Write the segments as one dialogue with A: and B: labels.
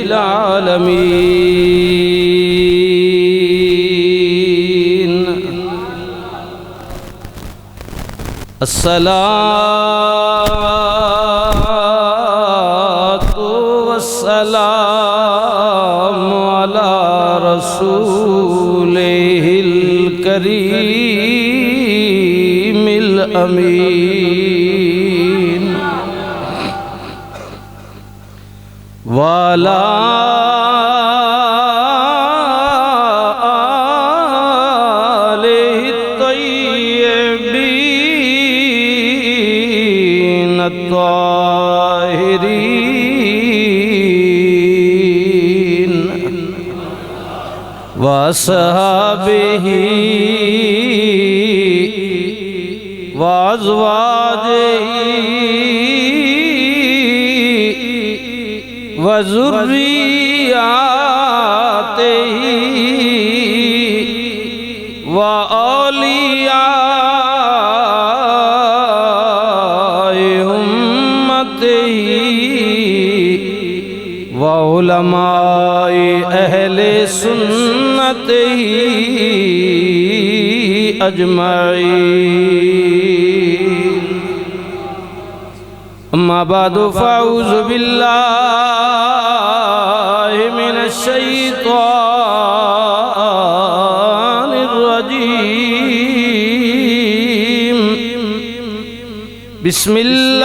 A: العالمين الصلاة والسلام على رسوله الكريم الأمين وعلى آله الطيبين الطاهرين وأصحابه وأزواجه وذرياته وأولياء أمته وعلماء أهل سنته أجمعين أما بعد فأعوذ بالله من الشيطان الرجيم بسم الله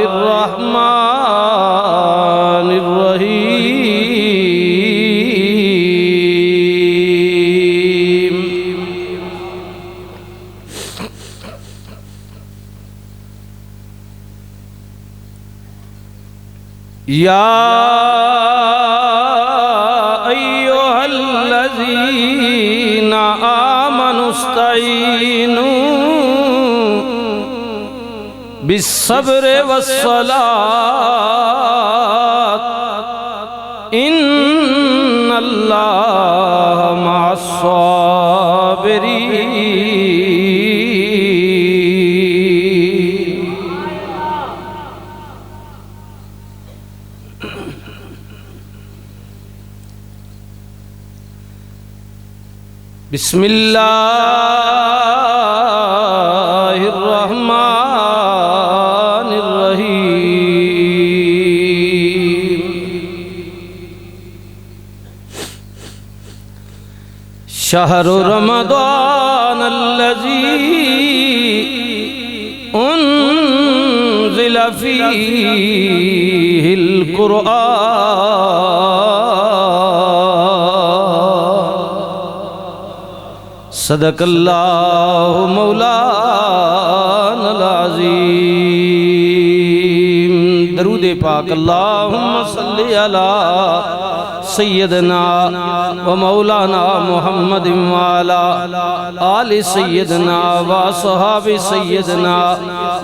A: الرحمن الرحيم يا أيها الذين آمنوا استعينوا بالصبر والصلاة إن الله مع الصابرين بسم الله الرحمن الرحيم شهر رمضان الذي أنزل فيه القرآن صدق اللہ مولانا العظیم درود پاک اللہم صلی علی سیدنا و مولانا محمد وعلا آل سیدنا و صحاب سیدنا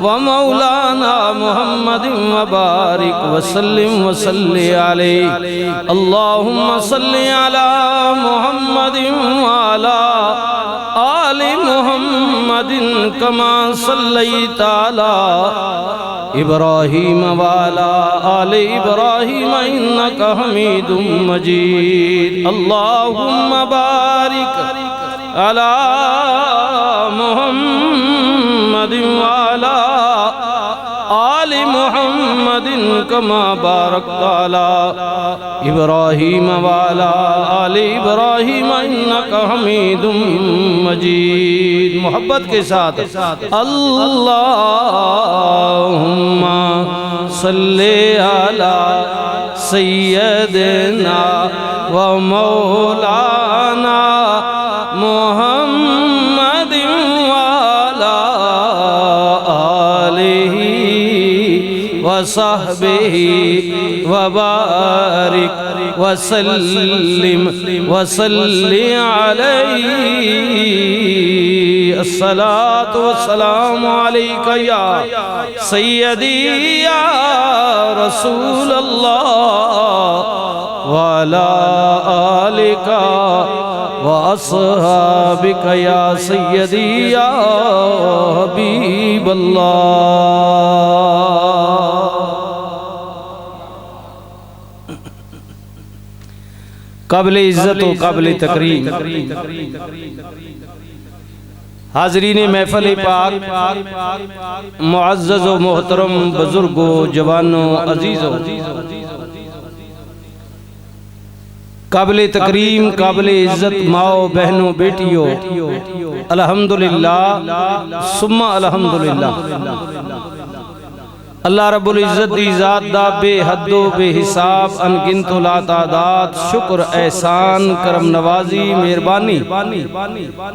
A: و مولانا محمد وبارک وسلم وصلی علیہ اللہم صلی علی محمد وعلا آل محمد کما صلیت علی ابراہیم وعلا آل ابراہیم انکا حمید مجید اللہم بارک علی محمد وعلا آل محمد کما بارکت علی ابراہیم وعلا آل ابراہیم انکا حمید مجید محبت کے ساتھ اللہم صلی علی سیدنا و مولانا محمد وعلا آلہ وصحبہ وبارک وسلم وصلی علیہ الصلاة والسلام علیکہ یا سیدی یا رسول اللہ وعلا آلکہ وأصحابك يا سيدي يا حبيب الله قابل عزت و قابل تکریم حاضرین محفل پاک، معزز و محترم بزرگوں، جوانوں، عزیزوں، قابل تکریم، قابل عزت ماؤ، بہنوں، بیٹیوں، الحمدللہ ثم الحمدللہ۔ اللہ رب العزت دی ذات دا بے حد و بے حساب، انگنت و لا تعداد شکر، احسان، کرم نوازی، مہربانی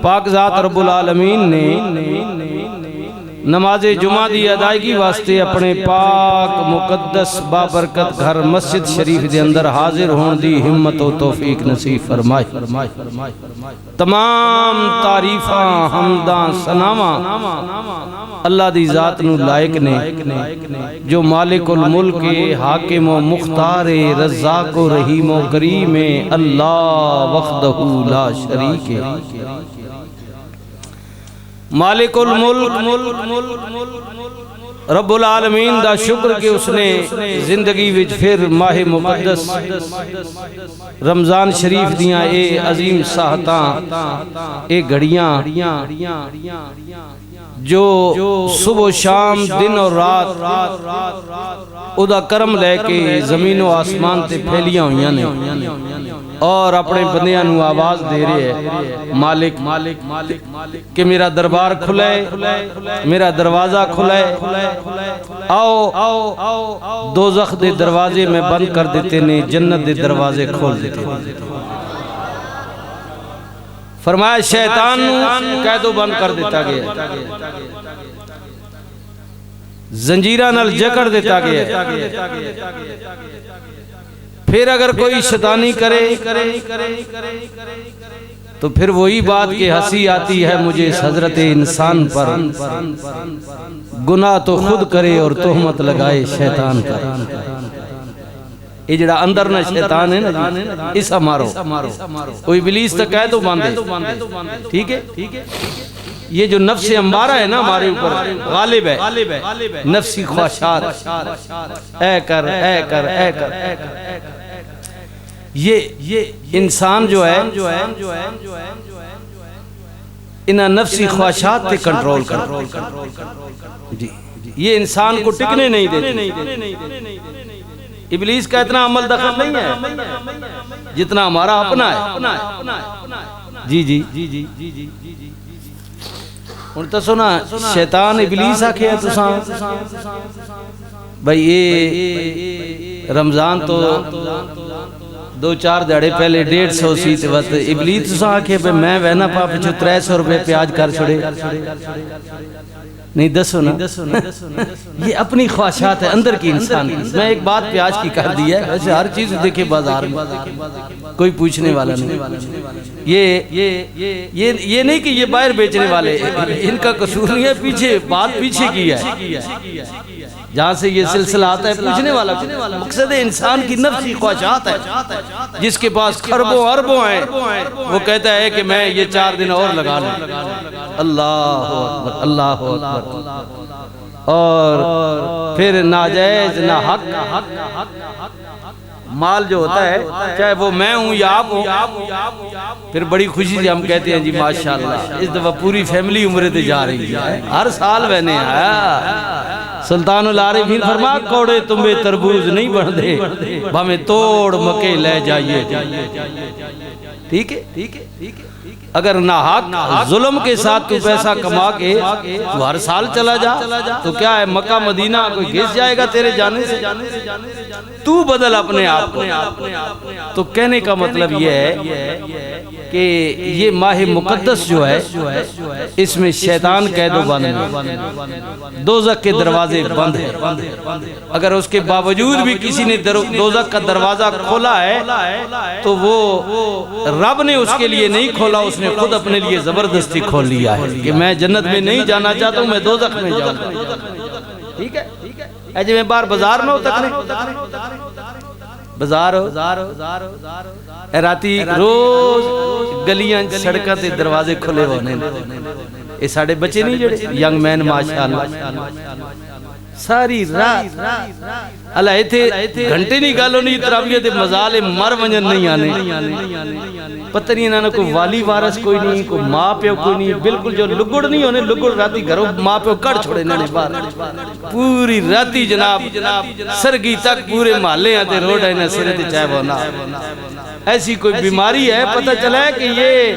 A: پاک ذات رب العالمین نے نماز جمعہ دی ادائیگی واسطے اپنے پاک مقدس بابرکت گھر مسجد شریف دے اندر حاضر ہون دی ہمت و توفیق نصیب فرمائے۔ تمام تعریفاں، حمداں، ثناواں اللہ دی ذات نو لائق نے، جو مالک الملک، حاکم و مختار، رزاق و رحیم و کریم، اللہ وحدہ لا شریک ہے۔ مالک الملک رب العالمین دا شکر کہ اس نے زندگی وچ پھر ماہ مقدس رمضان شریف دیاں اے عظیم ساعتاں، اے گھڑیاں جو صبح و شام، دن اور رات او دا کرم لے کے زمین و آسمان تے پھیلیاں ہویاں نے، اور اپنے بندیاں نو آواز دے رہے ہیں، مالک کہ میرا دربار کھلے، میرا دروازہ کھلے، آؤ دوزخ دے دروازے میں بند کر دیتے نے، جنت دے دروازے کھول دیتے نے۔ فرمایا شیطان قید و بند کر دیتا گیا، زنجیرہ نال جکڑ دیتا گیا۔ پھر اگر کوئی شیطانی کرے تو پھر وہی بات کہ ہنسی آتی ہے مجھے اس حضرت انسان پر، گناہ تو خود کرے اور تہمت لگائے شیطان پر۔ یہ جڑا اندر نہ شیطان ہے نا، اسا مارو، کوئی ابلیس تک ہے تو باندھے، ٹھیک ہے؟ یہ جو نفس امارہ ہے نا ہمارے اوپر غالب ہے، نفسی خواہشات، اے کر اے کر اے کر، یہ انسان جو ہے انہاں نفسی خواہشات تے کنٹرول کر، جی یہ انسان کو ٹکنے نہیں دیتے۔ ابلیس کا اتنا عمل دخل نہیں ہے جتنا ہمارا اپنا ہے۔ جی جی ان تو سنا شیطان ابلیس آکھے ہے تساں بھئی یہ رمضان تو 2-4 دہاڑے پہلے 150 سی تے وقت ابلیس تساں آکھے بھئی میں وینا پا پچھو 300 روپے پیاج کر چھڑے، نہیں دسو نا، یہ اپنی خواہشات ہے اندر کی انسان کی۔ میں ایک بات پیاج کی کر دی ہے، ویسے ہر چیز دیکھے بازار میں کوئی پوچھنے والا نہیں، یہ نہیں کہ یہ باہر بیچنے والے ان کا قصور نہیں ہے، پیچھے بات پیچھے کی ہے، جہاں سے یہ سلسلہ آتا ہے پوچھنے والا۔ مقصد انسان کی نفسی خواہشات ہے، جس کے پاس خربوں اربوں ہیں وہ کہتا ہے کہ میں یہ 4 دن اور لگا لوں۔ اللہ اکبر، اللہ اکبر۔ اور پھر ناجائز نہ حق مال جو ہوتا ہے، چاہے وہ میں ہوں یا آپ ہوں، پھر بڑی خوشی سے ہم کہتے ہیں جی ماشاءاللہ اس دفعہ پوری فیملی عمرے تے جا رہی ہے، ہر سال میں نے آیا۔ سلطان العارفین فرما کوڑے تمہیں تربوز نہیں بڑھ دے، ہمیں توڑ مکے لے جائیے۔ ٹھیک ہے؟ اگر ناحق ظلم کے ساتھ تو پیسہ کما کے تو ہر سال چلا جا تو کیا ہے، مکہ مدینہ کوئی گھس جائے گا تیرے جانے سے؟ تو بدل اپنے آپ کو۔ تو کہنے کا مطلب یہ ہے کہ یہ ماہ مقدس جو ہے اس میں شیطان قید و بند ہے، دوزخ کے دروازے بند ہیں۔ اگر اس کے باوجود بھی کسی نے دوزخ کا دروازہ کھولا ہے تو وہ رب نے اس کے لیے نہیں کھولا، اس نے خود اپنے لیے زبردستی کھول لیا ہے کہ میں جنت میں نہیں جانا چاہتا ہوں، میں دوزخ میں جاؤں گا۔ ٹھیک ہے؟ اے جی میں بار بازار میں ہو تکنے بازار ہو، اے راتی روز گلیاں سڑکاں تے دروازے کھلے ہونے، اے ساڑھے بچے نہیں جڑے ینگ مین ماشاءاللہ ساری رات اللہ تھے گھنٹے نہیں گالو نہیں ترابیت مزال مر ونجن نہیں آنے پتہ نہیں انہوں نے کوئی والی وارث کوئی نہیں کوئی ماں پیو کوئی نہیں بالکل جو لگڑ نہیں ہونے لگڑ راتی گھروں ماں پیو کڑ چھوڑے انہوں نے بار پوری راتی جناب سرگی تک پورے محلے آتے روڈ ہے سرے تے چاہے ہونا ایسی کوئی بیماری ہے پتہ چلا ہے کہ یہ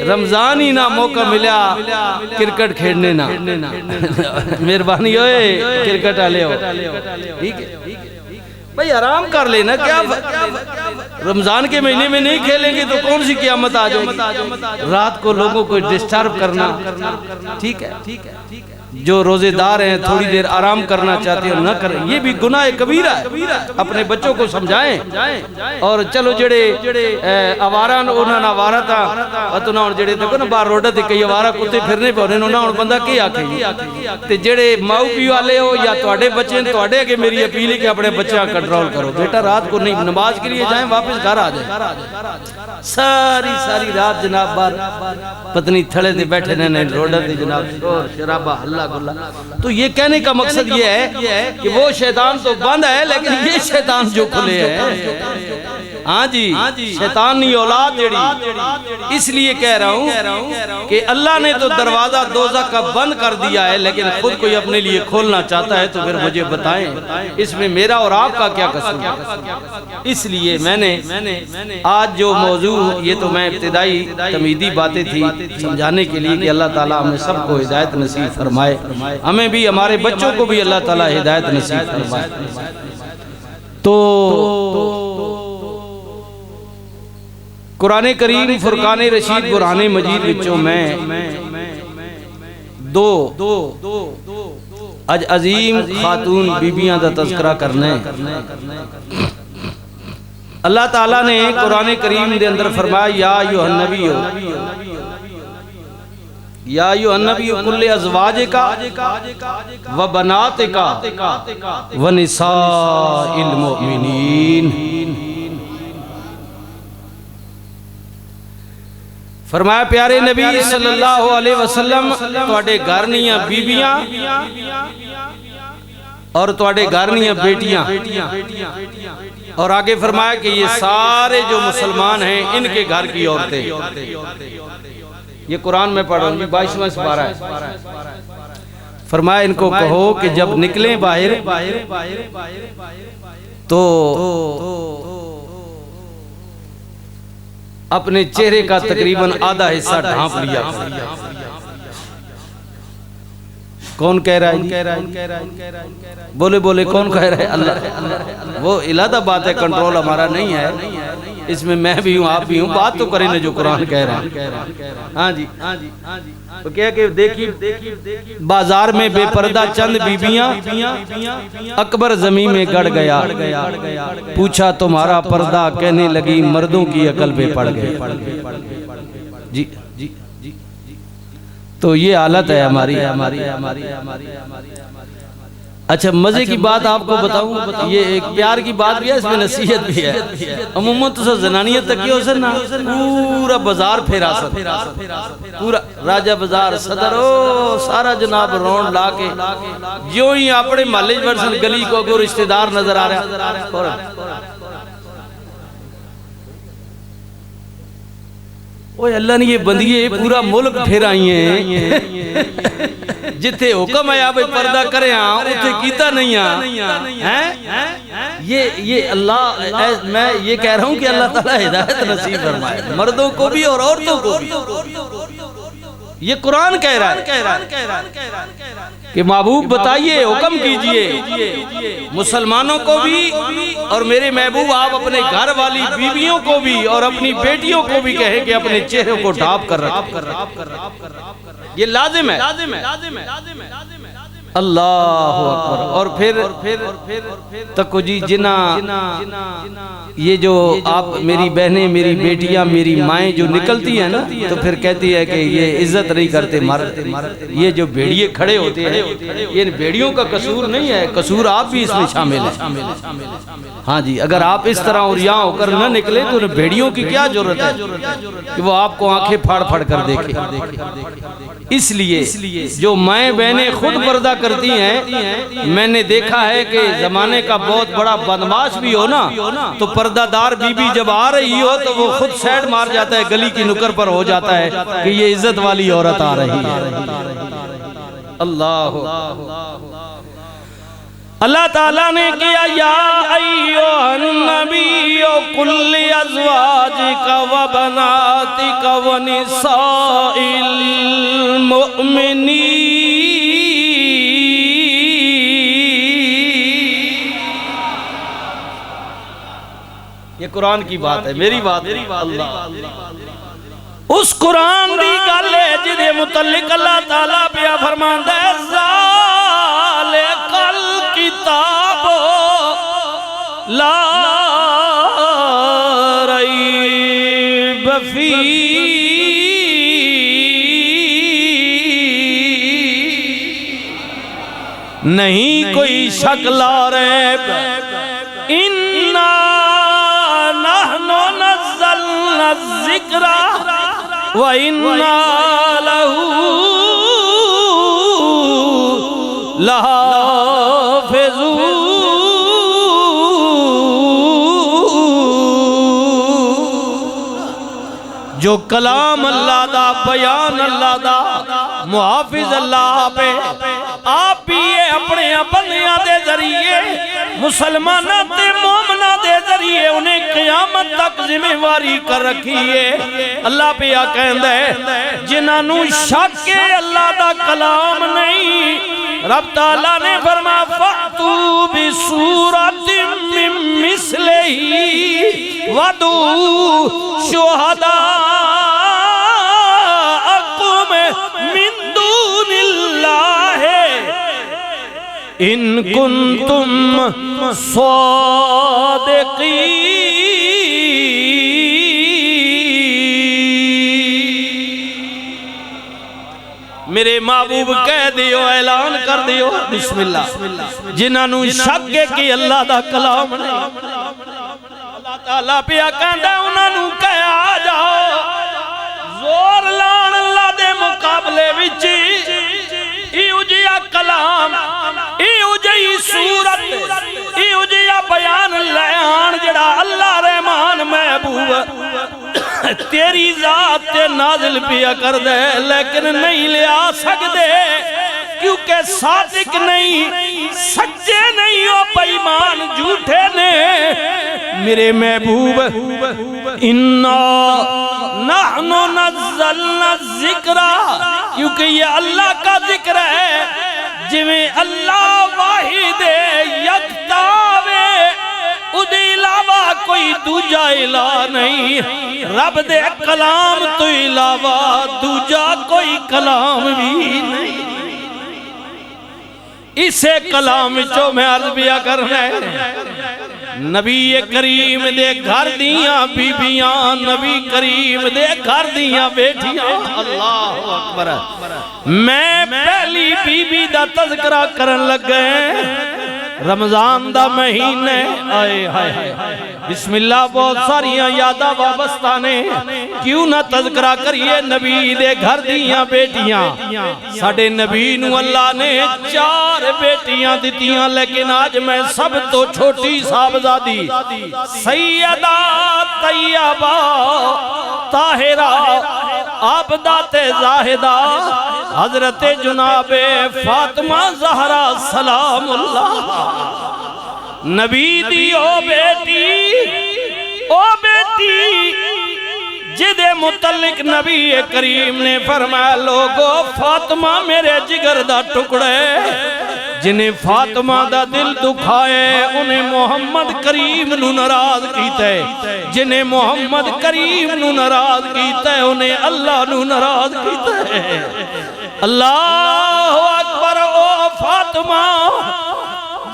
A: رمضان ہی نہ موقع ملا کرکٹ کھیڑنے نہ مہربانی ہوئے کرکٹ آلے ہو ٹھیک ہے بھئی آرام کر لینا کیا رمضان کے مہینے میں نہیں کھیلیں گے تو کون سی قیامت آ جائے گی رات کو لوگوں کو ڈسٹرب کرنا ٹھیک ہے جو روزے دار ہیں تھوڑی دیر آرام کرنا چاہتے ہیں نہ کریں یہ بھی گناہ کبیرہ ہے اپنے بچوں کو سمجھائیں اور چلو جڑے آواران انہاں آوارہ تھا اتنا اور جڑے دیکھو نا باہر روڈہ تھے کئی آوارہ کتے پھرنے پہ انہوں نے اور بندہ کی آکھیں تے جڑے ماؤ پیو والے ہو یا توڑے بچے توڑے کہ میری اپیل ہے کہ اپنے بچہ کنٹرول کرو بیٹا رات کو نہیں نماز کے لیے جائیں واپس گھر آ جائیں ساری رات جناب بار پتنی تھڑے دے بیٹھے نے روڈہ تھے جناب شرابہ اللہ تو یہ کہنے کا مقصد یہ ہے کہ وہ شیطان تو بند ہے لیکن یہ شیطان جو کھلے ہے ہاں جی شیطانی اولاد جڑی اس لیے کہہ رہا ہوں کہ اللہ نے تو دروازہ دوزخ کا بند کر دیا ہے لیکن خود کوئی اپنے لیے کھولنا چاہتا ہے تو پھر مجھے بتائیں اس میں میرا اور آپ کا کیا قصور ہے اس لیے میں نے آج جو موضوع یہ تو میں ابتدائی تمہیدی باتیں تھی سمجھانے کے لیے کہ اللہ تعالیٰ ہمیں سب کو ہدایت نصیب فرمائے ہمیں بھی ہمارے بچوں کو بھی اللہ تعالیٰ ہدایت نصیب فرمائے تو قرآن کریم فرقان رشید برہان مجید وچوں میں دو اج عظیم خاتون بیبیاں دا تذکرہ کرنے اللہ تعالیٰ نے قرآن کریم دے اندر فرمایا یا ایھا النبی یا ایھا النبی کل ازواجکا و بناتکا و نساء المؤمنین فرمایا پیارے نبی صلی اللہ علیہ وسلم تواڈے گھر نیاں بیبیاں اور تواڈے گھر نیاں بیٹیاں اور آگے فرمایا کہ یہ سارے جو مسلمان ہیں ان کے گھر کی عورتیں یہ قرآن میں پڑھ رہا ہوں 22واں سپارہ ہے فرمایا ان کو کہو کہ جب نکلیں باہر تو اپنے چہرے کا تقریباً آدھا حصہ ڈھانپ لیا کون کہہ رہا ہے بولے کون کہہ رہا ہے اللہ وہ علیحدہ بات ہے کنٹرول ہمارا نہیں ہے اس میں بھی ہوں آپ بھی ہوں بات تو کریں جو قرآن کہہ رہا ہے ہاں جی تو کہہ کہ دیکھی بازار میں بے پردہ چند بیبیاں اکبر زمین میں گڑ گیا پوچھا تمہارا پردہ کہنے لگی مردوں کی عقل پہ پڑ گئے جی تو یہ حالت ہے ہماری اچھا مزے کی بات آپ کو بتاؤں یہ ایک پیار کی بات بھی ہے اس میں نصیحت بھی ہے عموماً تو زنانیت تک یہ حسن نا پورا بازار پھیرا سکتا پورا راجہ بازار صدر سارا جناب رون لا کے جو ہی اپنے محلے ورسن گلی کو اگر رشتہ دار نظر آ رہا اوہ اللہ نے یہ بندیے پورا ملک پھیرائی ہیں جتھے حکم ہے آپ پردہ کریں اتھے کیتا نہیں یہ اللہ میں یہ کہہ رہا ہوں کہ اللہ تعالیٰ ہدایت نصیب فرمائے مردوں کو بھی اور عورتوں کو بھی یہ قرآن کہہ رہا ہے کہ محبوب بتائیے حکم کیجئے مسلمانوں کو بھی اور میرے محبوب آپ اپنے گھر والی بیویوں کو بھی اور اپنی بیٹیوں کو بھی کہیں کہ اپنے چہرے کو ڈھانپ کر رکھیں یہ لازم ہے اللہ اکبر اور پھر تکو جی جنا یہ جو آپ میری بہنیں میری بیٹیاں میری مائیں جو نکلتی ہیں نا تو پھر کہتی ہے کہ یہ عزت نہیں کرتے یہ جو بھیڑیے کھڑے ہوتے ہیں یہ بھیڑیوں کا قصور نہیں ہے قصور آپ بھی اس میں شامل ہے ہاں جی اگر آپ اس طرح اور یہاں ہو کر نہ نکلے تو بھیڑیوں کی کیا ضرورت ہے کہ وہ آپ کو آنکھیں پھاڑ پھاڑ کر دیکھیں اس لیے جو مائیں بہنیں خود پردہ کرتی ہیں میں نے دیکھا ہے کہ زمانے کا بہت بڑا بدماش بھی ہو نا تو پردہ دار بی بی جب آ رہی ہو تو وہ خود سیڈ مار جاتا ہے، گلی کی نکر پر ہو جاتا ہے کہ یہ عزت والی عورت آ رہی ہے۔ اللہ اللہ تعالیٰ نے کیا یا ایوہ النبی قل لازواجک و بناتک و نساء المؤمنین، یہ قرآن کی بات ہے، میری بات ہے۔ اللہ اس قرآن دی گل ہے جدے متعلق اللہ تعالیٰ پیا فرماندا ہے ذالک الکتاب لا ریب فیہ، نہیں کوئی شک لا ریب، انا نحن نزلنا الذکر وَإِنَّا لَهُ لَحَافِظُونَ۔ جو کلام اللہ دا، بیان اللہ دا، محافظ اللہ پہ آپ بھی اپنے بندیاں دے ذریعے مسلمانہ تے مومنہ دے ذریعے انہیں قیامت تک ذمہ واری کر رکھی ہے۔ اللہ پہ یہ کہندہ ہے جنہوں شک کے اللہ دا کلام نہیں، رب تعالیٰ نے فرمایا فَأْتُوا بِسُورَةٍ مِّن مِّثْلِهِ وَادْعُوا شُهَدَاءَكُم مِّن دُونِ اللَّهِ إِن كُنتُمْ صادقین۔ میرے محبوب کہہ دیو، اعلان کر دیو، بسم اللہ، جنہوں شک کہ اللہ دا کلام نہیں، اللہ تعالیٰ پہ کہندہ انہوں کہہ آ جاؤ، زور لان اللہ دے مقابلے وچی ایو جیا کلام، ایو جی صورت، ایو جیا بیان لیان جڑا اللہ رحمان محبوب تیری ذات تے نازل پیا کر دے، لیکن نہیں لے آ سکتے کیونکہ صادق نہیں، سچے نہیں ہو، بیمان جھوٹے نے۔ میرے محبوب اِنَّا نَحْنُ نَزَّلْنَا الذِّكْرَ، کیونکہ یہ اللہ کا ذکر ہے، جویں اللہ واحد یکتاوے، ادھے علاوہ کوئی دوجہ الہ نہیں، رب دے کلام تو علاوہ دوجہ کوئی کلام بھی نہیں۔ اسے کلام جو میں عرض بیا کرنا ہے، نبی کریم دے گھر دیاں بیبیاں، نبی کریم دے گھر دیاں بیٹیاں، اللہ اکبر۔ میں پہلی بی بی دا تذکرہ کرن لگ گئے، رمضان دا مہینے، آئے ہائے بسم اللہ، بہت ساریاں یادہ وابستہ نے، کیوں نہ تذکرہ کریے نبی دے گھر دیاں بیٹیاں۔ ساڑھے نبی نو اللہ نے 4 بیٹیاں دیتیاں، لیکن آج میں سب تو چھوٹی صاحبزادی سیدہ طیبہ طاہرہ عابدہ زاہدہ حضرت جناب فاطمہ زہرا سلام اللہ نبی دی او بیٹی جدے متعلق نبی کریم نے فرمایا لوگو فاطمہ میرے جگر دا ٹکڑے، جنہیں فاطمہ دا دل دکھائے انہیں محمد کریم نو ناراض کیتا ہے، جنہیں محمد کریم نو ناراض کیتا ہے انہیں اللہ نو ناراض کیتا ہے۔ اللہ اکبر، او فاطمہ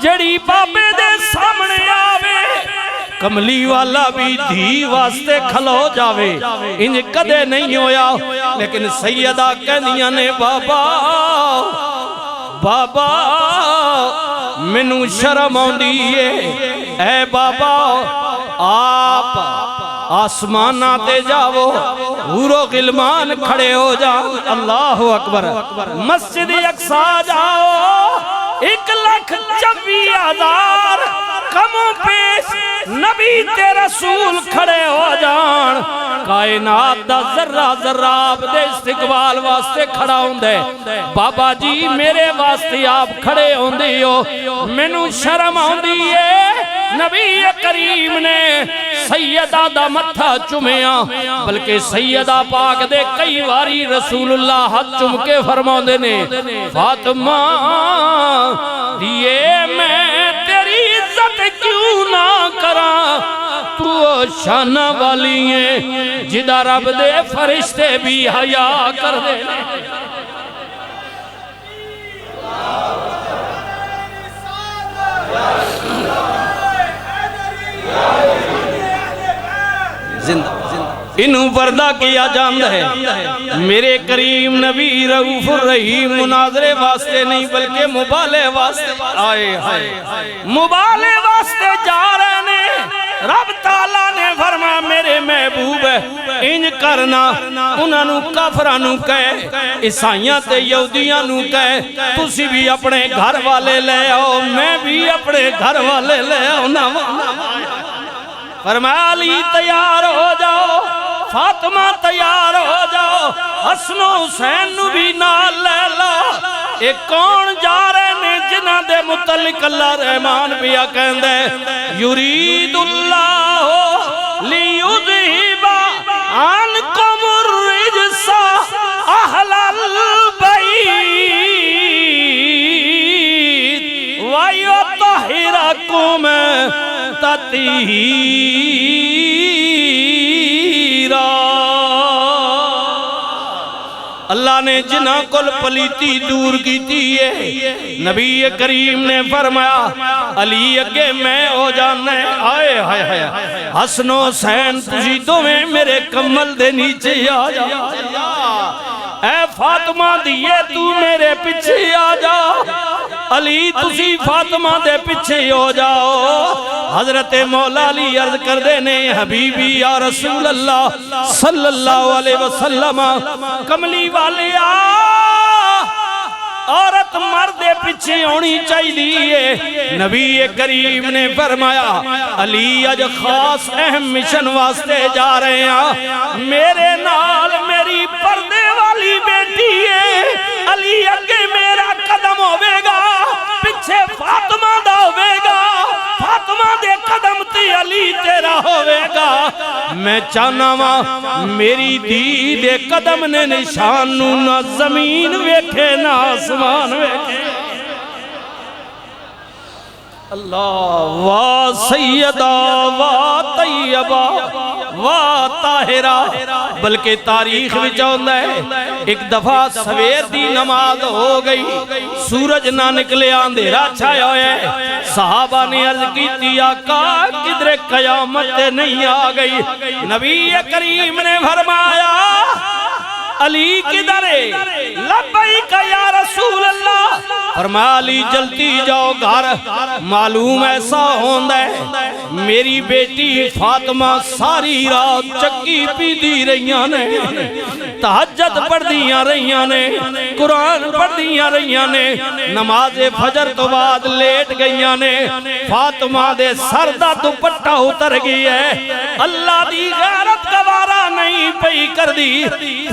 A: جڑی بابے دے سامنے آوے، کملی والا بھی دھی واسطے کھلو جاوے، انج کدے نہیں ہویا، لیکن سیدہ کہنیاں نے بابا بابا منو شرم آندیے، اے بابا آپ آسمانہ تے جاؤ، حور و غلمان کھڑے ہو جاؤ، اللہ اکبر، مسجد اقصی جاؤ، 1,24,000 کموں پیش نبی تے رسول کھڑے ہو جان کائنات دا ذرہ ذرہ آپ دے استقبال واسطے کھڑا ہوندے بابا جی میرے واسطے آپ کھڑے ہوندے ہو مینوں شرم ہوندی ہے نبی کریم نے سیدہ دا متھا چومیا بلکہ سیدہ پاک دے کئی واری رسول اللہ ہاتھ چوم کے فرماؤندے نے فاطمہ دیئے میں تیری عزت کیوں نہ کراں تو شان والی ہیں جدہ رب دے فرشتے بھی حیا کر دے انہوں پردہ کیا جاندہ ہے میرے کریم نبی رؤوف الرحیم مناظرے واسطے نہیں بلکہ مبالے واسطے آئے مبالے واسطے جا رہے نے رب تعالیٰ نے فرمایا میرے محبوب ہے انج کرنا انہوں کافرانوں کہے عیسائیاں تے یہودیاں نوں کہے تسی بھی اپنے گھر والے لے آؤ میں بھی اپنے گھر والے لے آؤ فرمایا علی تیار ہو جاؤ فاطمہ تیار ہو جاؤ حسن و حسین نو بھی نال لے لو ایک کون جا رہے نے جنہ دے متعلق اللہ رحمان بھی کہندے یرید اللہ لیذہب عنکم الرجس اہل البیت ویطہرکم تطہیرا اللہ نے جنہ کل پلیتی دور کی تھی نبی کریم نے فرمایا علی اگے میں ہو جانے آئے حسن و حسین تجھی دویں میرے کمل دے نیچے آ جا اے فاطمہ دیئے تو میرے پیچھے آ جا علی تسی فاطمہ دے پیچھے ہو جاؤ حضرت مولا علی عرض کر دینے حبیبی یا رسول اللہ صلی اللہ علیہ وسلم کملی والے عورت مرد پیچھے ہونی چاہیے نبی کریم نے فرمایا علی اج خاص اہم مشن واسطے جا رہے ہیں میرے نال میری پردے والی بیٹی ہے علی اگے میرا قدم ہوئے گا پیچھے فاطمہ دا ہوئے گا فاطمہ دے قدم تی علی تیرا ہوئے گا میں چاہنا ماں میری دی دے قدم نے نشان نہ زمین ویکھے نہ آسمان ویکھے اللہ وا سیدہ وا طیبہ وا طاہرہ بلکہ تاریخ بھی چاہتا ہے ایک دفعہ سویر دی نماز ہو گئی سورج نہ نکلے اندھیرا چھایا ہے صحابہ نے عرض کی تھی آقا کدھر قیامت نہیں آ گئی نبی کریم نے فرمایا علی کدھر ہے لبیک یا رسول اللہ فرمایا علی جلتی جاؤ گھر معلوم ایسا ہوندہ ہے میری بیٹی فاطمہ ساری رات چکی پی دی رہیاں نے تہجد پڑھ دیاں رہیاں نے قرآن پڑھ دیاں رہیاں نے نماز فجر تو بعد لیٹ گئیاں نے فاطمہ دے سردہ دوپٹہ اتر گئی ہے اللہ دی غیرت گوارا نہیں پئی کر دی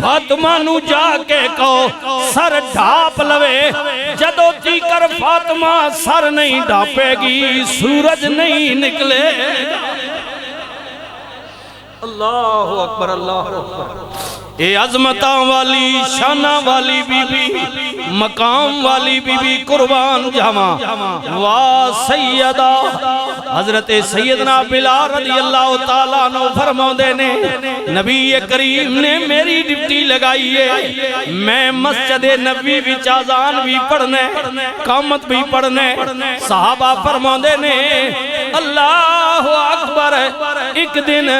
A: فاطمہ نو جا کے کہو سر ڈھاپ لوے جدو تی کر فاطمہ سر نہیں ڈھاپے گی سورج نہیں نکلے اللہ اکبر اللہ اکبر اے عظمتاں والی شانہ والی بی بی مقام والی بی بی قربان جاواں وا سیدہ حضرت سیدنا بلال رضی اللہ تعالیٰ عنہ فرماؤندے نے نبی کریم نے میری ڈپٹی لگائی ہے میں مسجد نبی بھی چازان بھی پڑھنے قامت بھی پڑھنے صحابہ فرماؤندے نے اللہ اکبر ایک دن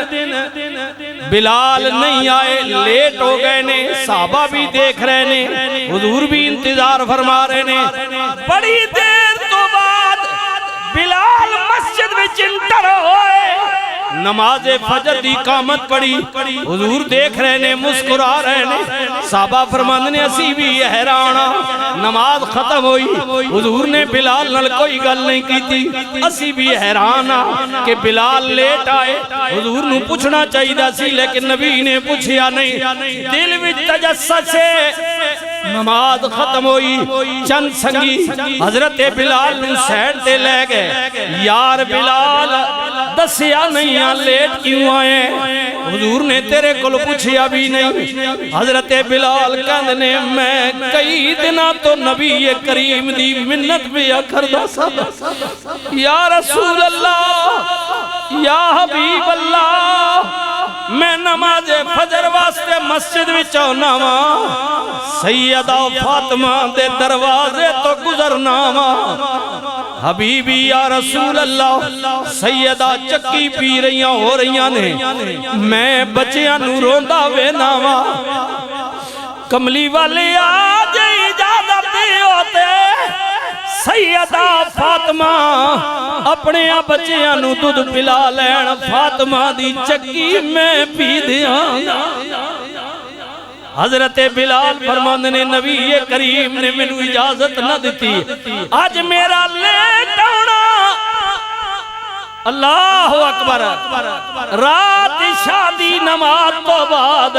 A: بلال نہیں آئے لیٹ ہو گئے نے صحابہ بھی دیکھ رہے نے حضور بھی انتظار فرما رہے نے بڑی دیر تو بعد بلال مسجد میں چنٹر ہوئے نماز فجر دی اقامت پڑھی، حضور دیکھ رہے نے، مسکرا رہے نے، صحابہ فرماندے نے اسی بھی حیران، نماز ختم ہوئی، حضور نے بلال نال کوئی گل نہیں کی تھی، اسی بھی حیران کہ بلال لیٹ آئے، حضور نو پوچھنا چاہیے سی لیکن نبی نے پوچھیا نہیں، دل وچ تجسس سے نماز ختم ہوئی، چند سنگی حضرت بلال نو سیڈ تے لے گئے، یار بلال دسیا نہیں لیٹ کیوں آئے، حضور نے تیرے کل پوچھیا بھی نہیں، حضرت بلال کہندے میں کئی دنہ تو نبی کریم دی منت بیا کردہ سا، یا رسول اللہ یا حبیب اللہ میں نماز فجر واسطے مسجد وچ آنا وا، سیدہ فاطمہ دے دروازے تو گزرنا وا، حبیبی یا رسول اللہ سیدہ چکی پی رہیاں ہو رہیاں نے، میں بچیاں نو روندا وینا وا، کملی والے آج اجازت ہوتے سیدہ فاطمہ اپنے بچیاں نو دودھ پلا لین، فاطمہ دی چکی میں پی دیاں، حضرت بلال فرماندے نے نبی کریم نے مینوں اجازت نہ دیتی، آج میرا لیٹ آنا، اللہ اکبر، رات شادی نماز تو بعد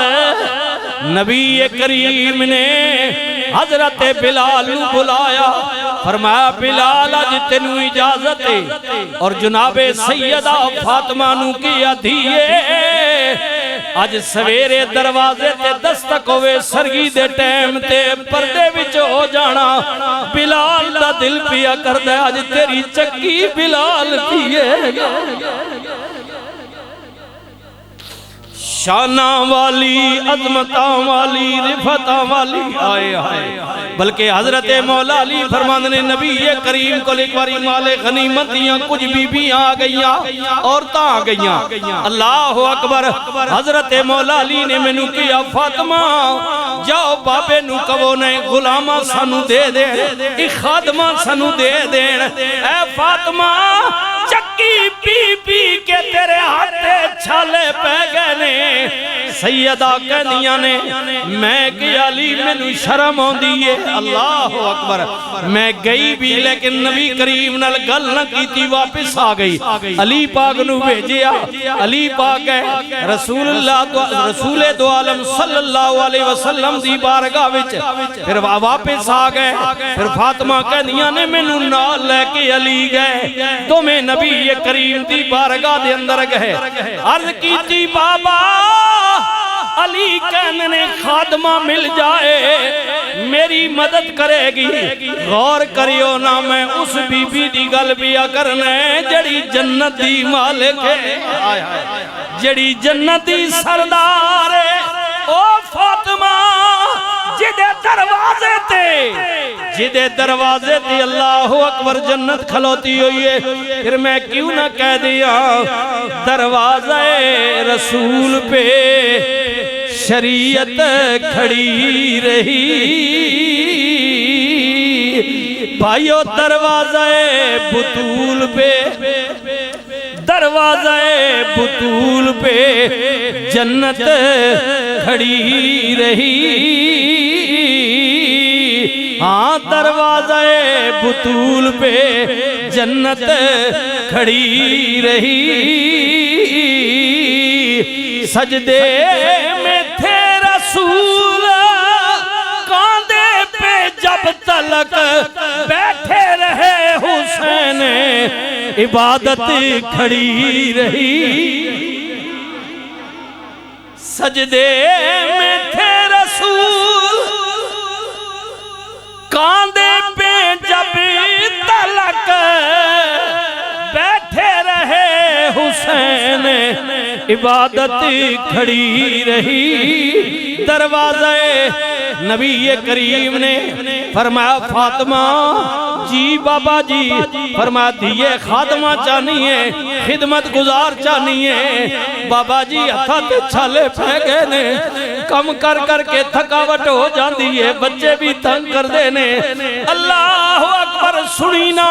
A: نبی کریم نے حضرت بلال بلایا، فرمایا بلال آج تینوں اجازت ہے، اور جناب سیدہ فاطمہ نو کیا دیئے، آج سویرے دروازے تے دستک ہوئے سرگی دے ٹیم تے پردے وچ ہو جانا، بلال دا دل پیا کردہ آج تیری چکی بلال پیے گا، شانہ والی عظمتہ والی رفتہ والی آئے آئے، بلکہ حضرت مولا علی فرماندے نے نبی کریم کو ایک باری مال غنیمت دیاں کچھ بی بی آ گئیاں عورتاں آ گئیاں، اللہ اکبر، حضرت مولا علی نے مینوں کیا فاطمہ جاؤ بابے نو کہو نے غلامہ سانو دے دین، ایک خادمہ سانو دے دین، اے فاطمہ چکی پی پی کے تیرے ہاتھے چھالے پہ گئے نے، سیدہ کہنیاں نے میں گیا علی مینوں شرم ہوندی ہے، اللہ اکبر، میں گئی بھی لیکن نبی کریم نال گل نہ کیتی، واپس آ گئی، علی پاک نو بھیجیا، علی پاک ہے رسول دو عالم صلی اللہ علیہ وسلم دی بارگاہ وچ، پھر واپس آ گئے، پھر فاطمہ کہنیاں نے مینوں نال لے کے علی گئے، تو میں نبی کریم دی بارگاہ دے اندر گئے، عرض کیتی بابا علی کہنے خادمہ مل جائے میری مدد کرے گی، غور کریو نا میں اس بی بی دی گل بیا کرنے جڑی جنت دی مالک ہے، جڑی جنت دی سردار ہے، او فاطمہ جدے دروازے تے اللہ اکبر جنت کھلوتی ہوئی ہے، پھر میں کیوں نہ کہہ دیا دروازہ رسول پہ شریعت کھڑی رہی، بھائیو دروازہ بطول پہ، دروازہ بطول پہ جنت کھڑی رہی، ہاں دروازہ بطول پہ جنت کھڑی رہی، سجدے میں تھے رسول کاندھے پہ جب تلک بیٹھے رہے حسین عبادت کھڑی رہی، سجدے میں تھے رسول کاندھے پہ جب تلک بیٹھے رہے حسین عبادت کھڑی رہی، دروازہ نبی کریم نے فرمایا فاطمہ جی بابا جی، فرمایا دیئے خادمہ چاہنی ہے، خدمت گزار چاہنی ہے، بابا جی ہتھا تے چھالے پھینکے نے، کم کر کے تھکاوٹ ہو جاندی ہے، بچے بھی تنگ کر دینے، اللہ اکبر سنی نا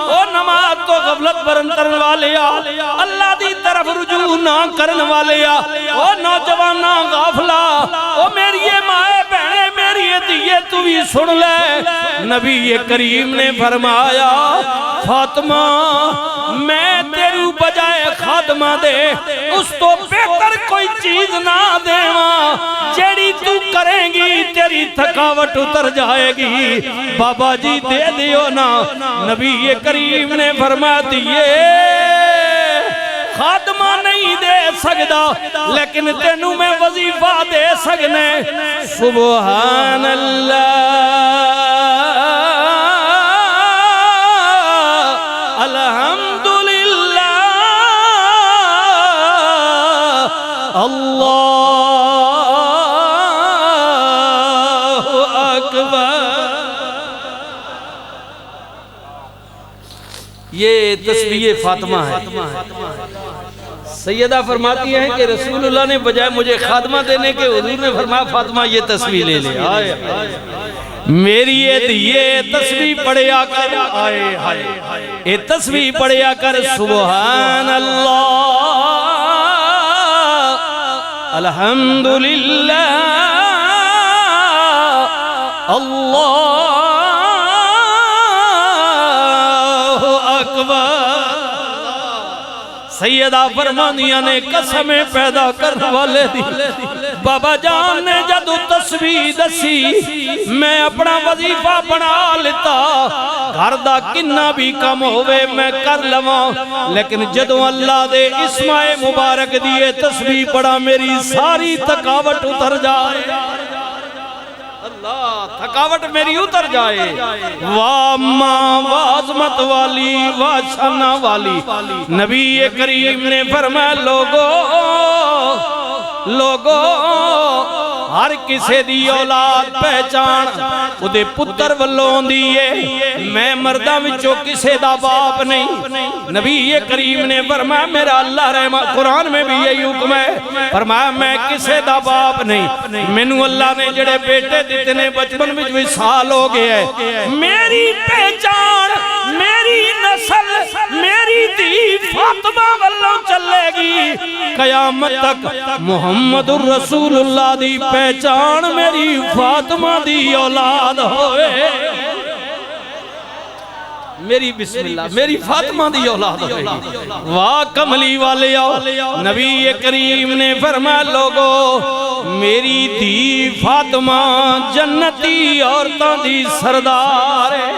A: او نماز تو غفلت برن والے اللہ دی طرف رجوع نہ کرن والے او نوجوانہ غافلہ او میری مائے بہنے میری دیئے تو بھی سن لے نبی کریم نے فرمایا فاطمہ میں تیرے بجائے خادمہ دے اس تو بہتر کوئی چیز نہ دے جیڑی تو کریں گی تیری تھکاوٹ اتر جائے گی بابا جی دے دیو نا نبی کریم نے فرما دیئے خادمہ نہیں دے سکتا لیکن تینوں میں وظیفہ دے سکنے سبحان اللہ الحمدللہ اللہ اکبر یہ تسبیح فاطمہ ہے سیدہ فرماتی ہیں کہ رسول اللہ نے بجائے مجھے خادمہ دینے کے حضور نے فرمایا فاطمہ یہ تسبیح لے لے میری یہ تسبیح پڑھیا کر یہ تسبیح پڑھیا کر سبحان اللہ الحمدللہ اللہ اکبر سیدہ فرمانیہ نے قسمیں پیدا کرنے والے دی بابا جان نے جدو تسبیح دسی میں اپنا وظیفہ بنا لیتا گھر دا کنہ بھی کم ہوئے میں کر لواں لیکن جدو اللہ دے اسماء مبارک دیئے تسبیح پڑھا میری ساری تھکاوٹ اتر جائے اللہ تھکاوٹ میری اتر جائے واہ ماں وعظمت والی واہ شانہ والی نبی کریم نے فرمایا لوگو ہر کسے دی اولاد پہچان خودے پتر والوں دیئے میں مردہ وچوں کسے دا باپ نہیں نبی کریم نے فرمایا میرا اللہ رحمہ قرآن میں بھی یہی حکم ہے فرمایا میں کسے دا باپ نہیں مینوں اللہ نے جڑے بیٹے دیتنے بچپن میں جو سال ہو گئے ہے میری پہچان میری نسل میری دی فاطمہ والوں چلے گی قیامت تک محمد الرسول اللہ دی پہچان میری فاطمہ دی اولاد ہوئے میری بسم اللہ میری فاطمہ دی اولاد ہوئے واہ کملی والے آؤ نبی کریم نے فرمایا لوگو میری دی فاطمہ جنتی عورتاں دی سردار ہے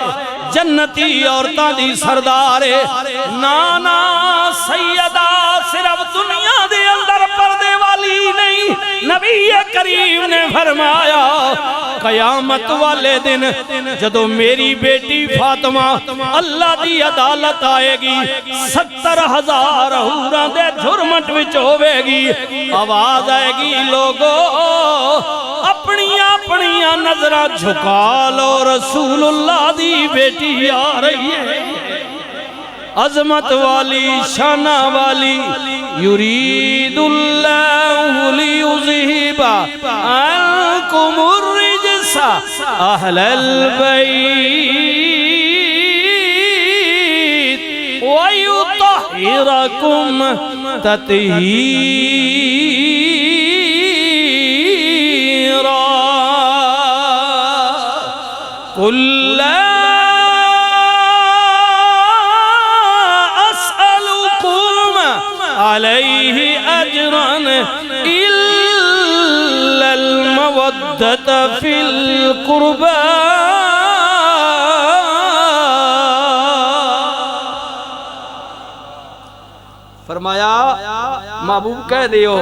A: جنتی عورتاں دی سردار ہے نانا سیدہ صرف دنیا دے اندر پردے والی نہیں نبی کریم نے فرمایا قیامت والے دن جدو میری بیٹی فاطمہ اللہ دی عدالت آئے گی 70,000 حوراں دے جھرمٹ وچ ہوئے گی آواز آئے گی لوگو اپنیاں نظرہ جھکا لو رسول اللہ دی بیٹی آ رہی ہے عظمت والی شانہ والی یرید اللہ لیذہب عنکم الرجس اہل البیت ویطہرکم تطہیرا قل لا علیہ اجران الا المودت فی القربہ فرمایا محبوب کہہ دیو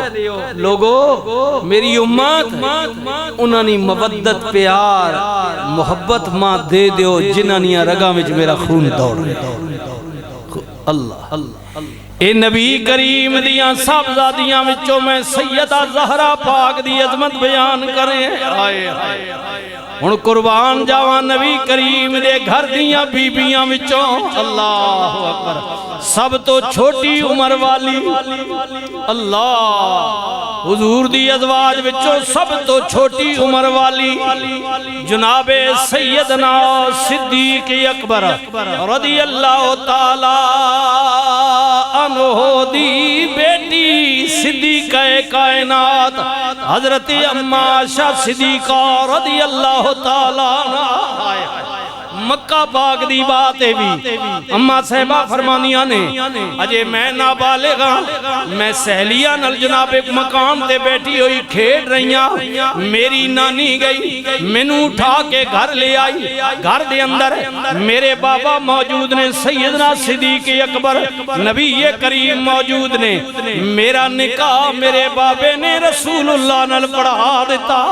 A: لوگو میری امت انہوں نے مودت پیار محبت ماں دے دیو جنہوں نے رگا میں میرا خون دوڑ اللہ اے نبی کریم دیاں صاحبزادیاں وچوں میں سیدہ زہرا پاک دی عظمت بیان کریں آئے ہن قربان جاواں نبی کریم دے گھر دیاں بیبییاں وچوں اللہ اکبر سب تو چھوٹی عمر والی اللہ حضور دی ازواج وچوں سب تو چھوٹی عمر والی جناب سیدنا صدیق اکبر رضی اللہ تعالی عنہ دی بیٹی صدیقہ کائنات حضرت اما عائشہ صدیقہ رضی اللہ تعالی عنہ مکہ پاک دی بات ہے بھی اما صاحبہ فرمانیاں نے اجے میں نابالغ میں سہلیہ نل جناب ایک مقام تے بیٹھی ہوئی کھیڑ رہیاں میری نانی گئی مینوں اٹھا کے گھر لے آئی گھر دے اندر میرے بابا موجود نے سیدنا صدیق اکبر نبی کریم موجود نے میرا نکاح میرے بابے نے رسول اللہ نل پڑھا دیتا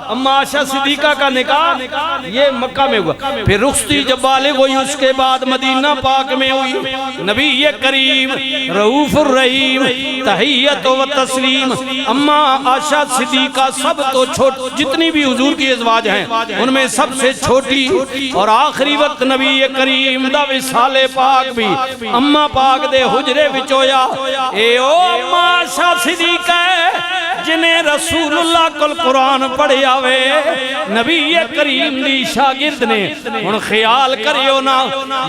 A: اما عائشہ صدیقہ کا نکاح یہ مکہ میں ہوا پھر رخصتی جب بالغ ہوئی اس کے بعد مدینہ پاک میں ہوئی نبی کریم رؤوف الرحیم تحیت و تسلیم اما عائشہ صدیقہ سب تو چھوٹ جتنی بھی حضور کی ازواج ہیں ان میں سب سے چھوٹی اور آخری وقت نبی کریم دا وصال پاک بھی اما پاک دے حجرے وچ ہویا اے او اما عائشہ صدیقہ جنہیں رسول اللہ کل قرآن پڑھے آوے نبی کریم دی شاگرد نے ان خیال کریو نا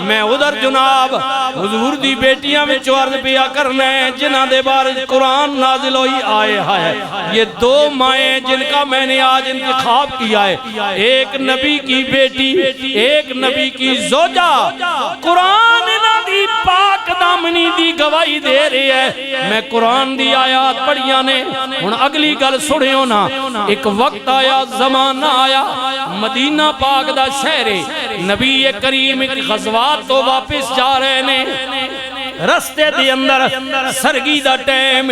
A: میں ادھر جناب حضور دی بیٹیاں میں چوارد پیا کرنے جنہ دے بار قرآن نازل ہوئی آئے ہے یہ دو مائیں جن کا میں نے آج انتخاب کیا ہے ایک نبی کی بیٹی ایک نبی کی زوجہ قرآن دی پاک دامنی دی گواہی دے رہی ہے میں قرآن دی آیات پڑھیاں نے ان اگلی گل سڑیوں نا ایک وقت آیا زمانہ آیا مدینہ پاک دا شہر نبی کریم غزوات تو واپس جا رہے نے رستے دے اندر سرگی دا ٹیم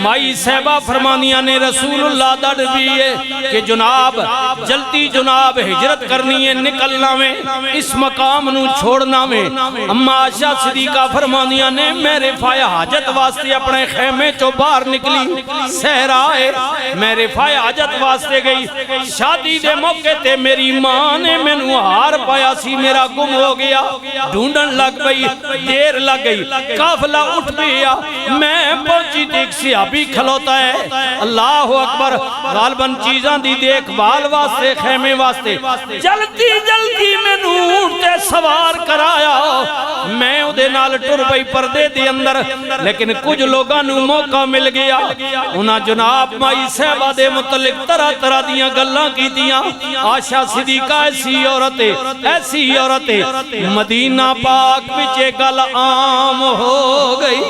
A: مائی صاحبہ فرمانیاں نے رسول اللہ دا ڈبیئے کہ جناب جلتی جناب ہجرت کرنی ہے نکلنا میں اس مقام نو چھوڑنا میں اما عائشہ صدیقہ فرمانیاں نے میں رفاع حاجت واسطے اپنے خیمے چو باہر نکلی صحرائے میں رفاع حاجت واسطے گئی شادی دے موقع تے میری ماں نے مینوں ہار پایا سی میرا گم ہو گیا ڈھونڈن لگ گئی دیر لگ گئی قافلہ اٹھ گیا میں پہنچی دیکھ صحابی کھلوتا ہے اللہ اکبر غالباً چیزاں دی دیکھ بھال واسطے خیمے واسطے جلدی جلدی میں نوٹے سوار کرایا میں ادھے نال ٹر بھئی پردے دی اندر لیکن کچھ لوگاں نو موقع مل گیا انہاں جناب مائی صحبہ دے متعلق طرح طرح دیاں گلاں کی دیاں عائشہ صدیقہ ایسی عورتیں مدینہ پاک پچھے گل عام ہو گئی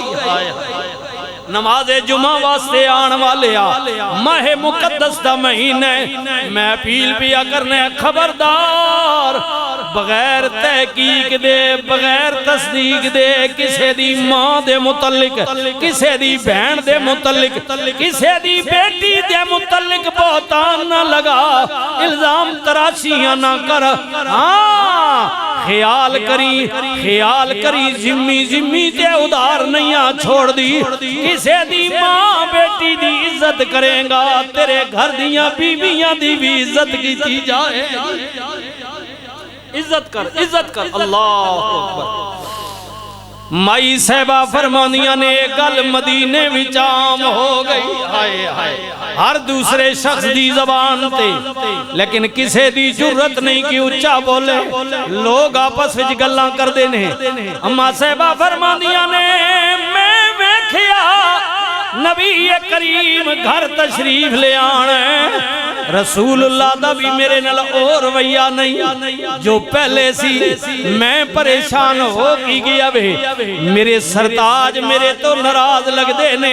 A: نماز جمعہ واسطے آن والے ماہ مقدس دا مہینے میں اپیل پیا کرنے خبردار بغیر تحقیق دے بغیر تصدیق دے کسے دی ماں دے متعلق کسے دی بہن دے متعلق کسے دی بیٹی دے متعلق بہتان نہ لگا الزام تراشیاں نہ کر خیال کری زمی تے ادھار نہیں چھوڑ دی کسے دی ماں بیٹی دی عزت کریں گا تیرے گھر دیاں بیویاں دی بھی عزت کی تھی جائے عزت کر اللہ اکبر مائی صاحبہ فرمانیاں نے گل مدینے وچ عام ہو گئی ہر دوسرے شخص دی زبان تے لیکن کسے دی جرت نہیں کہ اچھا بولے لوگ آپس وچ گلاں کر دینے اما صاحبہ فرمانیاں نے میں ویکھیا نبی کریم گھر تشریف لے آنے رسول اللہ دا بھی میرے نال اور رویہ نہیں جو پہلے سی میں پریشان ہو کی گیا میرے سرتاج میرے تو ناراض لگ دینے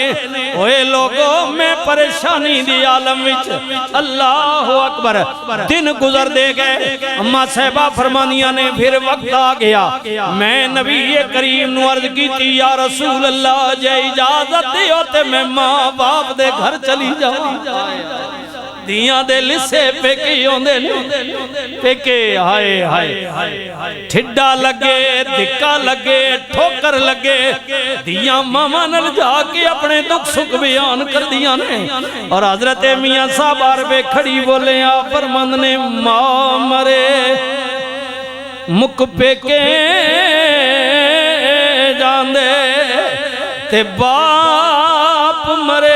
A: اوے لوگوں میں پریشانی دی عالم وچ اللہ اکبر دن گزر دے گئے اما صاحبہ فرمانیاں نے پھر وقت آ گیا میں نبی کریم نو عرض کی تھی یا رسول اللہ جے اجازت دیو تے میں ماں باپ دے گھر چلی جاؤں دیاں دے لسے پیکے ہوندے پیکے ہائے ٹھڈا لگے دھکا لگے ٹھوکر لگے دیاں ماما نل جا کے اپنے دکھ سکھ بیان کر دیا نے اور حضرت میاں صاحب عربے کھڑی بولے آپ فرمند نے ماں مرے مک پہ کے جان دے تے باپ مرے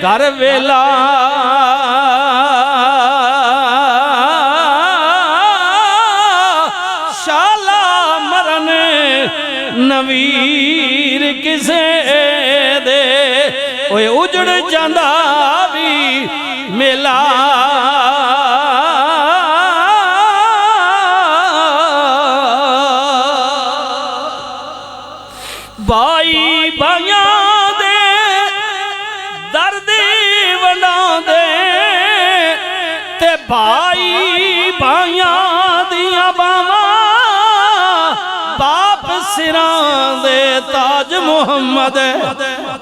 A: گھر ویلا شالا مرن نویر کسے دے اوے اجڑ جاندہ بھی میلا بائی بھائیاں دے دردی وڈاں دے تے بھائی بھائیاں دیا باواں باپ سراں دے تاج محمد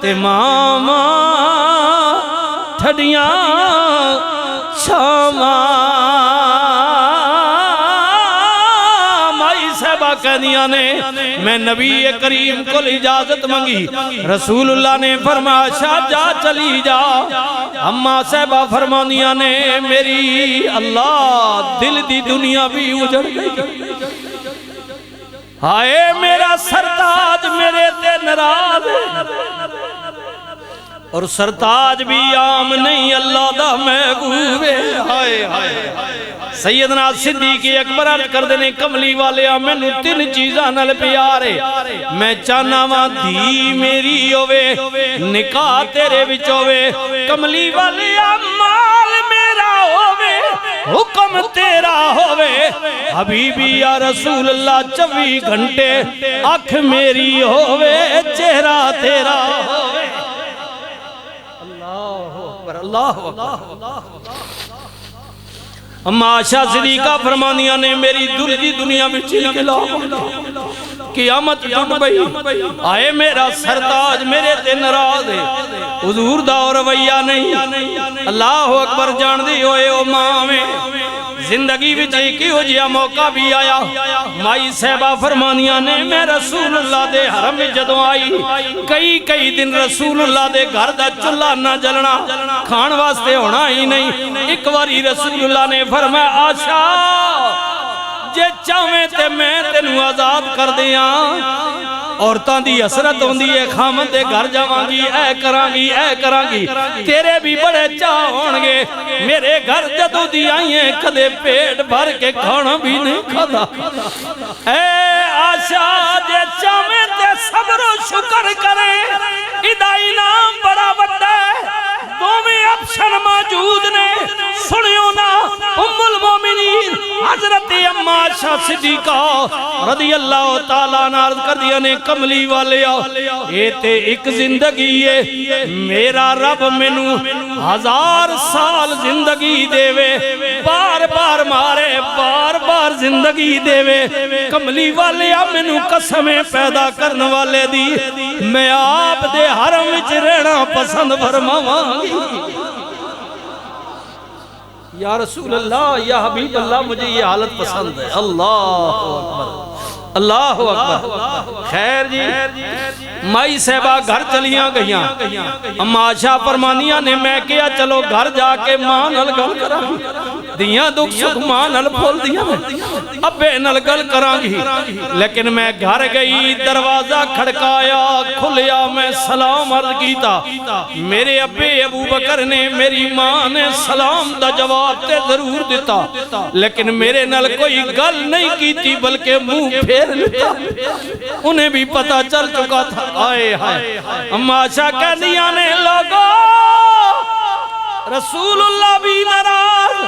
A: تے ماما ٹھڈیاں چھاواں کہنیاں نے میں نبی کریم کو اجازت منگی رسول اللہ نے فرمایا شاہ جا چلی جا اماں صاحبہ فرمانیاں نے میری اللہ دل دی دنیا بھی اجڑ گئی ہائے میرا سرتاج میرے تے ناراض اور سرتاج بھی عام نہیں اللہ دا محبوب ہے ہائے ہائے سیدنا صدیق اکبر عرض کر دینے کملی والے مینوں تین چیزاں نال پیارے میں چاہنا وا دھی میری ہووے نکاح تیرے وچ ہووے کملی والے مال میرا ہووے حکم تیرا ہووے حبیبی یا رسول اللہ 24 گھنٹے اکھ میری ہووے چہرہ تیرا ہووے اللہ اکبر اما عائشہ صدیقہ فرمانیاں نے میری دل دی دنیا میں چل کے قیامت ٹوٹ گئی آئے میرا سرتاج میرے تے ناراض ہے حضور دا رویہ نہیں اللہ اکبر جان دی ہوئے او ماں میں زندگی وچ ایک ہو جیا موقع بھی آیا مائی صاحبہ فرمانیاں نے میں رسول اللہ دے حرم میں جدوں آئی کئی دن رسول اللہ دے گھر دا چولہا نہ جلنا کھان واسطے ہونا ہی نہیں ایک باری رسول اللہ نے فرمایا عائشہ جے چاہویں تے میں تینوں آزاد کر دیاں عورتاں دی حسرت ہوندی ہے خامن دے گھر جاواں گی اے کراں گی تیرے بھی بڑے چاہ ہون گے میرے گھر جدوں دی آئیں کدے پیٹ بھر کے کھانا بھی نہیں کھادا اے عائشہ جے چاہویں تے صبر و شکر کرے ادا انعام بڑا بڑا ہے دوویں آپشن موجود نے سنیو نا ام المومنین حضرت اما عائشہ صدیقہ رضی اللہ تعالیٰ نے عرض کر دیا نے کملی والے اے تے ایک زندگی ہے میرا رب مینوں 1000 سال زندگی دے وے بار بار مارے بار بار زندگی دے وے کملی والے مینوں قسمیں پیدا کرنے والے دی میں آپ دے حرم وچ رہنا پسند فرماواں گی یا رسول اللہ یا حبیب اللہ مجھے یہ حالت پسند ہے اللہ اکبر اللہ اکبر خیر جی مائی صاحبہ گھر چلیاں گئیاں اما عائشہ فرمانیاں نے میں کیا چلو گھر جا کے ماں نل گل کراں دیاں دکھ سکھ ماں نل پھول دیاں ابے نل گل کراں گی لیکن میں گھر گئی دروازہ کھڑکایا کھلیا میں سلام عرض کیتا میرے ابے ابو بکر نے میری ماں نے سلام دا جواب تے ضرور دیتا لیکن میرے نل کوئی گل نہیں کیتی بلکہ منہ پھیر لیتا انہیں بھی پتا چل چکا تھا آئے ہائے اما عائشہ کہہ دیا نے لوگو رسول اللہ بھی ناراض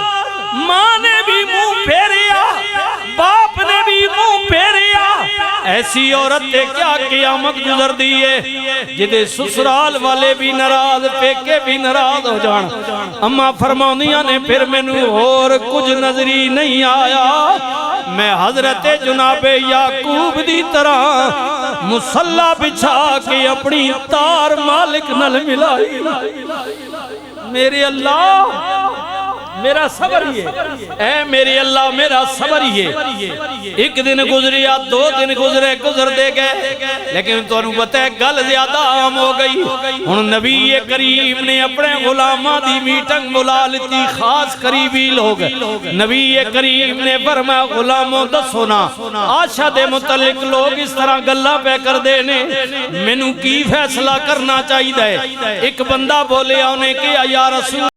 A: ماں نے بھی منہ پھیریا باپ نے بھی منہ پھیریا ایسی عورت تے کیا قیامت گزر دیئے جدے سسرال والے بھی ناراض پیکے بھی ناراض ہو جان اما فرمانیاں نے پھر مینوں اور کچھ نظری نہیں آیا میں حضرت جناب یعقوب دی طرح مصلی بچھا کے اپنی تار مالک نل ملائی میرے اللہ میرا صبر ہی ہے، اے میرے اللہ میرا صبر ہی ہے۔ ایک دن گزریا، 2 دن گزرے، گزرتے گئے، لیکن تو انہوں پتہ ہے گل زیادہ عام ہو گئی۔ انہوں نبی کریم نے اپنے غلامہ دی میٹنگ بلا لیتی، خاص قریبی لوگ۔ نبی کریم نے فرمایا غلاموں دسو نا عائشہ دے متعلق لوگ اس طرح گلاں پہ کر دینے، مینوں کی فیصلہ کرنا چاہیے؟ ایک بندہ بولے آنے کہ یا رسول